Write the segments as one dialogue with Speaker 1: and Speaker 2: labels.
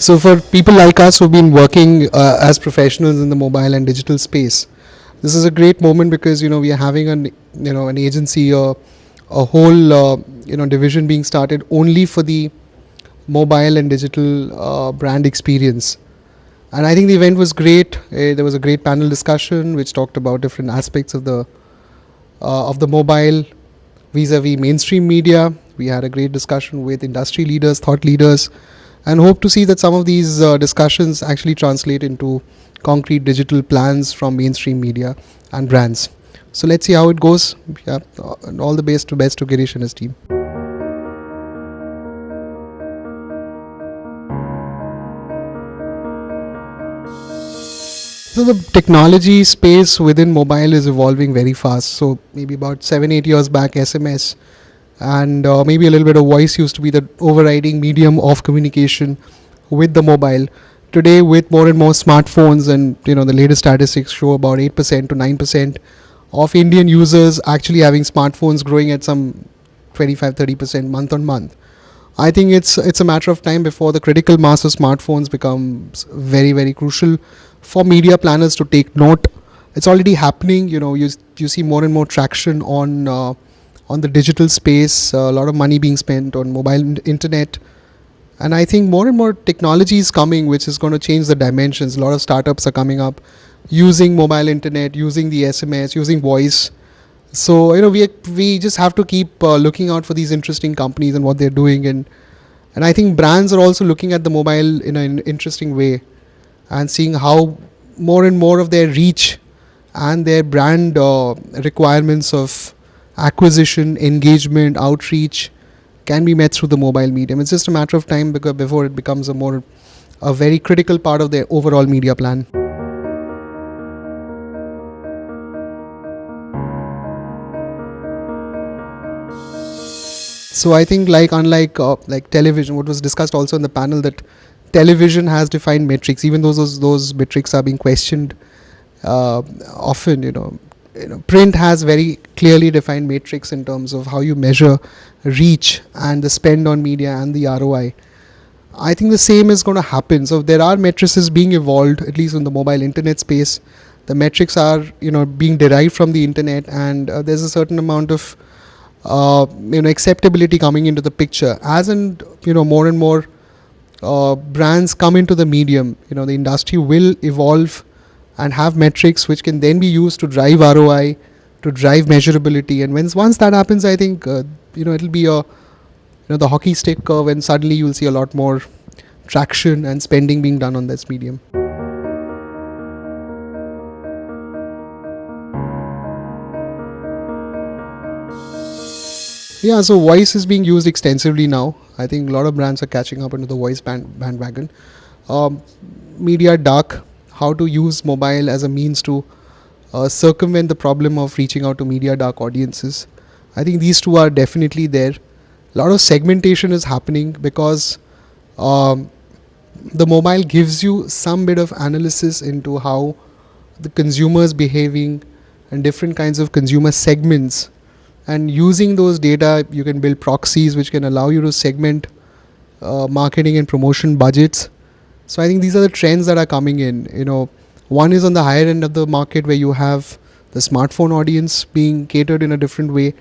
Speaker 1: So for people like us who've been working as professionals in the mobile and digital space, this is a great moment because we are having an agency, a whole division being started only for the mobile and digital brand experience. And I think the event was great. There was a great panel discussion which talked about different aspects of the mobile vis-a-vis mainstream media. We had a great discussion with industry leaders, thought leaders, and hope to see that some of these discussions actually translate into concrete digital plans from mainstream media and brands. So let's see how it goes. Yeah, and all the best to Girish and his team. So the technology space within mobile is evolving very fast. So maybe about 7-8 years back, SMS and maybe a little bit of voice used to be the overriding medium of communication with the mobile. Today, with more and more smartphones, and the latest statistics show about 8% to 9% of Indian users actually having smartphones, growing at some 25-30% month on month. I think it's a matter of time before the critical mass of smartphones becomes very, very crucial for media planners to take note. It's already happening. You see more and more traction on the digital space. A lot of money being spent on mobile internet, and I think more and more technology is coming, which is going to change the dimensions. A lot of startups are coming up using mobile internet, using the SMS, using voice. So we just have to keep looking out for these interesting companies and what they're doing, and I think brands are also looking at the mobile in an interesting way and seeing how more and more of their reach and their brand requirements of acquisition, engagement, outreach can be met through the mobile medium. It's just a matter of time before it becomes a very critical part of their overall media plan. So I think unlike television, what was discussed also in the panel, that television has defined metrics, even though those metrics are being questioned often. Print has very clearly defined matrix in terms of how you measure reach and the spend on media and the ROI. I think the same is going to happen. So there are matrices being evolved, at least in the mobile internet space. The metrics are being derived from the internet, and there's a certain amount of acceptability coming into the picture as more and more brands come into the medium. The industry will evolve and have metrics which can then be used to drive ROI, to drive measurability. And once that happens, I think it'll be the hockey stick curve, and suddenly you'll see a lot more traction and spending being done on this medium. Yeah, so voice is being used extensively now. I think a lot of brands are catching up into the voice bandwagon. Media dark, how to use mobile as a means to circumvent the problem of reaching out to media dark audiences. I think these two are definitely there. A lot of segmentation is happening because the mobile gives you some bit of analysis into how the consumer is behaving and different kinds of consumer segments. And using those data, you can build proxies which can allow you to segment marketing and promotion budgets. So I think these are the trends that are coming in. One is on the higher end of the market, where you have the smartphone audience being catered in a different way,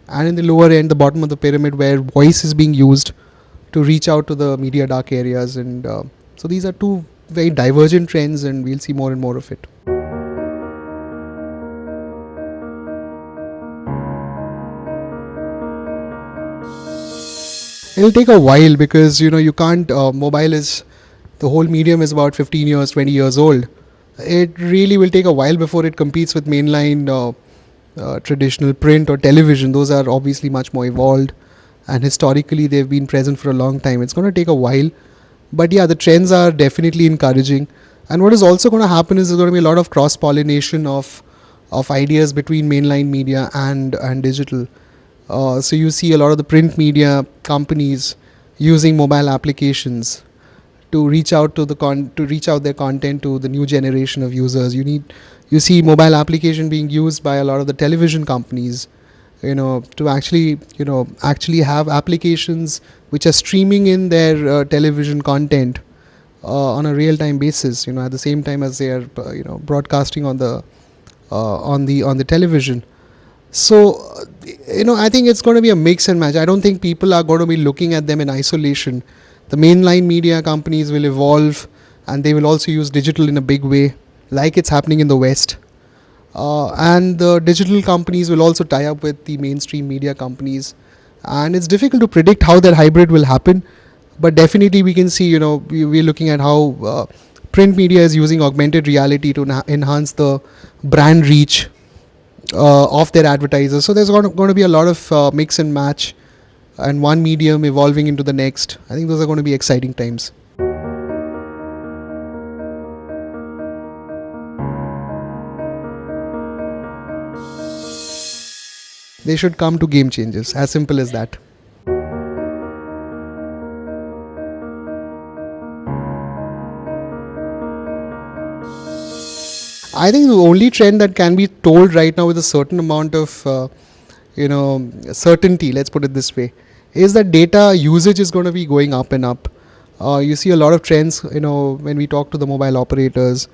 Speaker 1: and in the lower end, the bottom of the pyramid, where voice is being used to reach out to the media dark areas. And so these are two very divergent trends, and we'll see more and more of it. It'll take a while because you can't. Mobile is, the whole medium is about 15 years, 20 years old. It really will take a while before it competes with mainline traditional print or television. Those are obviously much more evolved, and historically they've been present for a long time. It's going to take a while, but yeah, the trends are definitely encouraging. And what is also going to happen is there's going to be a lot of cross pollination of ideas between mainline media and digital. So you see a lot of the print media companies using mobile applications to reach out to their content to the new generation of users. You see mobile application being used by a lot of the television companies, to actually have applications which are streaming in their television content on a real-time basis. At the same time as they are, broadcasting on the television. So, I think it's going to be a mix and match. I don't think people are going to be looking at them in isolation. The mainline media companies will evolve, and they will also use digital in a big way, like it's happening in the West. And the digital companies will also tie up with the mainstream media companies. And it's difficult to predict how that hybrid will happen. But definitely we can see, we're looking at how print media is using augmented reality to enhance the brand reach of their advertisers. So there's going to be a lot of mix and match, and one medium evolving into the next. I think those are going to be exciting times. They should come to game changers. As simple as that. I think the only trend that can be told right now with a certain amount of certainty, let's put it this way, is that data usage is going to be going up and up. You see a lot of trends, when we talk to the mobile operators,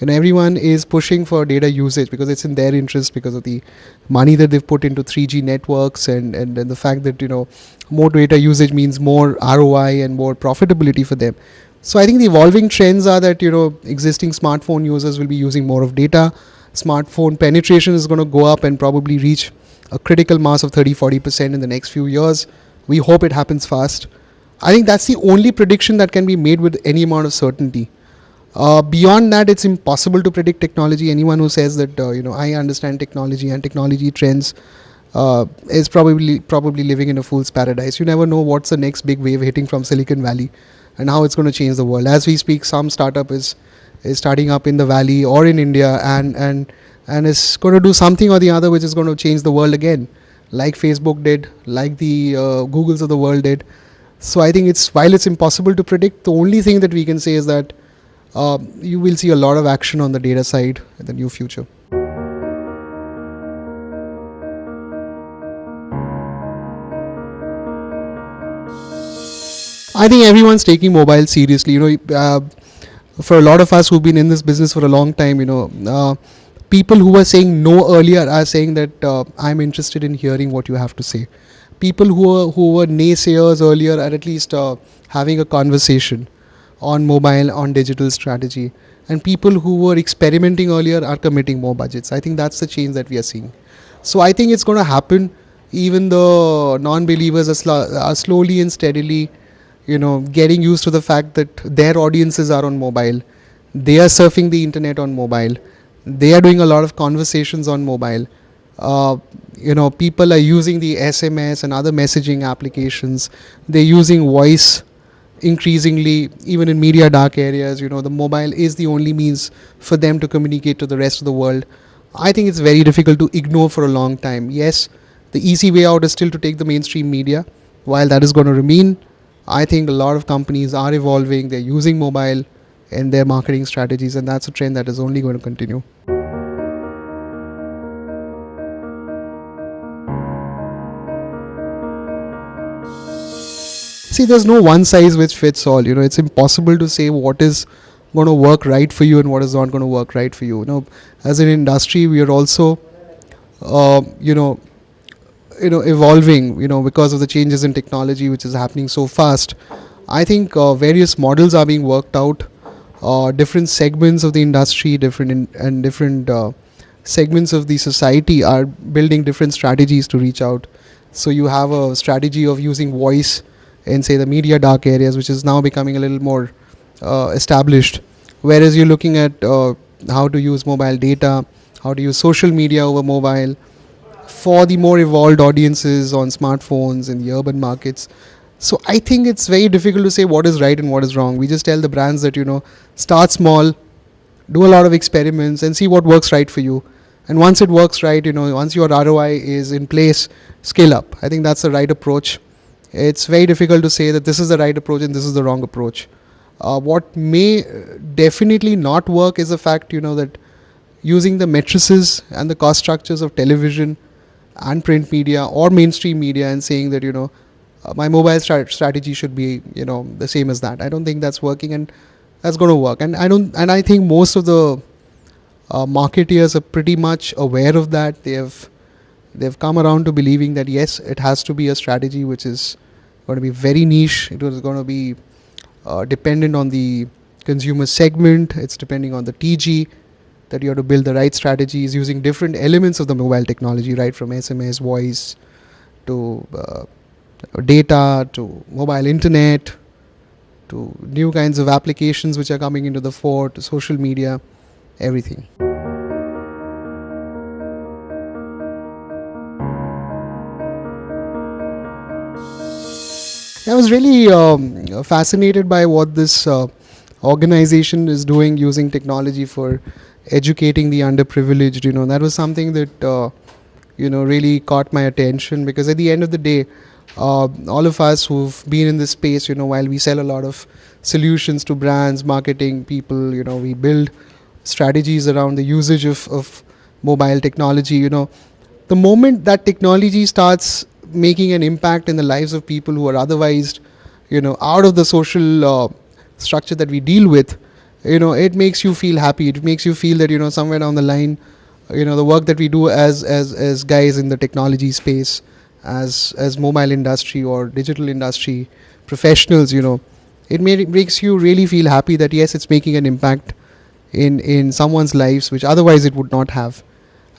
Speaker 1: everyone is pushing for data usage because it's in their interest, because of the money that they've put into 3G networks, and the fact that, more data usage means more ROI and more profitability for them. So I think the evolving trends are that, existing smartphone users will be using more of data. Smartphone penetration is going to go up and probably reach a critical mass of 30-40% in the next few years. We hope it happens fast. I think that's the only prediction that can be made with any amount of certainty. Beyond that, it's impossible to predict technology. Anyone who says that, I understand technology and technology trends is probably living in a fool's paradise. You never know what's the next big wave hitting from Silicon Valley and how it's going to change the world. As we speak, some startup is starting up in the Valley or in India, and is going to do something or the other which is going to change the world again, like Facebook did, like the Googles of the world did. So I think while it's impossible to predict, the only thing that we can say is that you will see a lot of action on the data side in the near future. I think everyone's taking mobile seriously. For a lot of us who've been in this business for a long time, people who were saying no earlier are saying that I'm interested in hearing what you have to say. People who were naysayers earlier are at least having a conversation on mobile, on digital strategy. And people who were experimenting earlier are committing more budgets. I think that's the change that we are seeing. So I think it's going to happen. Even the non-believers are slowly and steadily getting used to the fact that their audiences are on mobile. They are surfing the internet on mobile. They are doing a lot of conversations on mobile. People are using the SMS and other messaging applications. They're using voice increasingly, even in media dark areas. The mobile is the only means for them to communicate to the rest of the world. I think it's very difficult to ignore for a long time. Yes, the easy way out is still to take the mainstream media. While that is going to remain, I think a lot of companies are evolving. They're using mobile in their marketing strategies, and that's a trend that is only going to continue. See, there's no one size which fits all. It's impossible to say what is going to work right for you and what is not going to work right for you. As an industry, we are also, evolving, because of the changes in technology which is happening so fast. I think various models are being worked out. Different segments of the industry, different segments of the society are building different strategies to reach out. So you have a strategy of using voice in, say, the media dark areas, which is now becoming a little more established. Whereas you're looking at how to use mobile data, how to use social media over mobile for the more evolved audiences on smartphones in the urban markets. So I think it's very difficult to say what is right and what is wrong. We just tell the brands that, start small, do a lot of experiments and see what works right for you. And once it works right, once your ROI is in place, scale up. I think that's the right approach. It's very difficult to say that this is the right approach and this is the wrong approach. What may definitely not work is the fact, that using the matrices and the cost structures of television and print media or mainstream media and saying that, my mobile strategy should be, the same as that. I don't think that's working. And that's going to work. And I think most of the marketeers are pretty much aware of that. They've come around to believing that yes, it has to be a strategy which is going to be very niche. It was going to be dependent on the consumer segment. It's depending on the TG, that you have to build the right strategies using different elements of the mobile technology, right from SMS, voice, to data, to mobile internet, to new kinds of applications which are coming into the fore, to social media, everything. I was really fascinated by what this organization is doing using technology for educating the underprivileged. That was something that really caught my attention, because at the end of the day, all of us who've been in this space, while we sell a lot of solutions to brands, marketing people, we build strategies around the usage of mobile technology. The moment that technology starts making an impact in the lives of people who are otherwise, out of the social structure that we deal with, it makes you feel happy. It makes you feel that, somewhere down the line, the work that we do as guys in the technology space, as mobile industry or digital industry professionals, it makes you really feel happy that yes, it's making an impact in someone's lives which otherwise it would not have.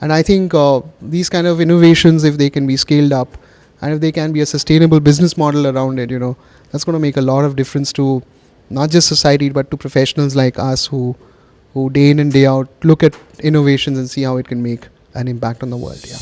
Speaker 1: And I think these kind of innovations, if they can be scaled up, and if they can be a sustainable business model around it, that's going to make a lot of difference to not just society but to professionals like us who day in and day out look at innovations and see how it can make an impact on the world. Yeah.